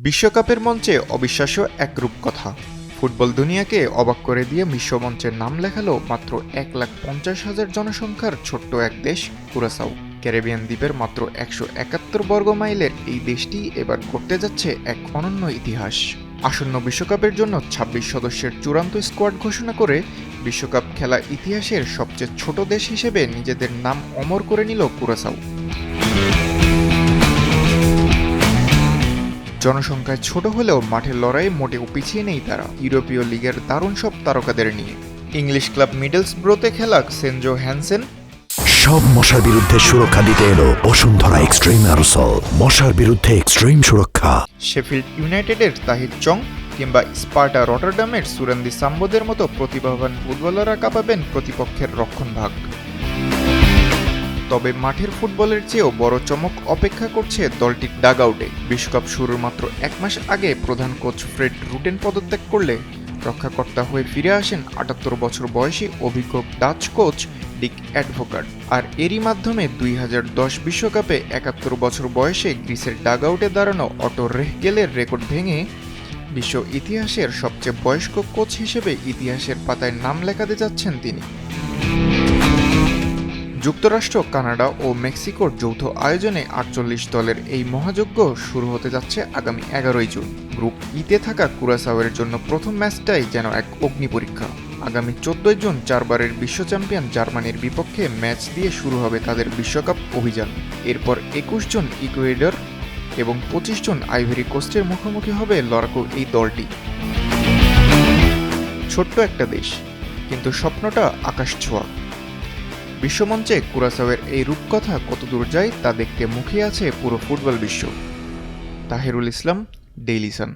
বিশ্বকাপের মঞ্চে অবিশ্বাস্য এক রূপকথা। ফুটবল দুনিয়াকে অবাক করে দিয়ে বিশ্বমঞ্চের নাম লেখালো মাত্র 1,50,000 জনসংখ্যার ছোট্ট এক দেশ কুরাসাও। ক্যারিবিয়ান দ্বীপের মাত্র 171 বর্গ মাইলের এই দেশটি এবার করতে যাচ্ছে এক অনন্য ইতিহাস। আসন্ন বিশ্বকাপের জন্য 26 সদস্যের চূড়ান্ত স্কোয়াড ঘোষণা করে বিশ্বকাপ খেলা ইতিহাসের সবচেয়ে ছোট দেশ হিসেবে নিজেদের নাম অমর করে নিল কুরাসাও। জনসংখ্যায় ছোট হলেও মাঠের লড়াইয়ে মোটেও পিছিয়ে নেই তারা ইউরোপীয় লিগের দারুণ সব তারকাদের নিয়ে। ইংলিশ ক্লাব মিডলসব্রোতে খেলা সেনজো হ্যানসেন, সব মশার বিরুদ্ধে সুরক্ষা দিতে এলো বসুন্ধরা এক্সট্রিম অ্যারোসল, মশার বিরুদ্ধে এক্সট্রিম সুরক্ষা। শেফিল্ড ইউনাইটেডের তাহিদ চং কিংবা স্পার্টা রটারডামের সুরেন্দি সাম্বোদের মতো প্রতিভাবান ফুটবলাররা কাঁপাবেন প্রতিপক্ষের রক্ষণভাগ। তবে মাঠের ফুটবলের চেয়েও বড় চমক অপেক্ষা করছে দলটির ডাগআউটে। বিশ্বকাপ শুরুর মাত্র এক মাস আগে প্রধান কোচ ফ্রেড রুটেন পদত্যাগ করলে রক্ষাকর্তা হয়ে ফিরে আসেন 78 বছর বয়সী অভিজ্ঞ ডাচ কোচ ডিক অ্যাডভোকাট। আর এরই মাধ্যমে 2010 বিশ্বকাপে 71 বছর বয়সে গ্রিসের ডাগআউটে দাঁড়ানো অটো রেহগেলের রেকর্ড ভেঙে বিশ্ব ইতিহাসের সবচেয়ে বয়স্ক কোচ হিসেবে ইতিহাসের পাতায় নাম লেখাতে যাচ্ছেন তিনি। যুক্তরাষ্ট্র, কানাডা ও মেক্সিকোর যৌথ আয়োজনে 48 দলের এই মহাযজ্ঞ শুরু হতে যাচ্ছে আগামী 11 জুন। গ্রুপ ইতে থাকা কুরাসাওয়ের জন্য প্রথম ম্যাচটাই যেন এক অগ্নি পরীক্ষা। আগামী 14 জুন চারবারের বিশ্ব চ্যাম্পিয়ন জার্মানির বিপক্ষে ম্যাচ দিয়ে শুরু হবে তাদের বিশ্বকাপ অভিযান। এরপর 21 জুন ইকুয়েডর এবং 25 জুন আইভরি কোস্টের মুখোমুখি হবে লড়াকু এই দলটি। ছোট্ট একটা দেশ, কিন্তু স্বপ্নটা আকাশ ছোঁয়া। বিশ্বমঞ্চে কুরাসাওয়ের এই রূপকথা কতদূর যায় তা দেখতে মুখিয়ে আছে পুরো ফুটবল বিশ্ব। তাহিরুল ইসলাম, ডেইলি সান।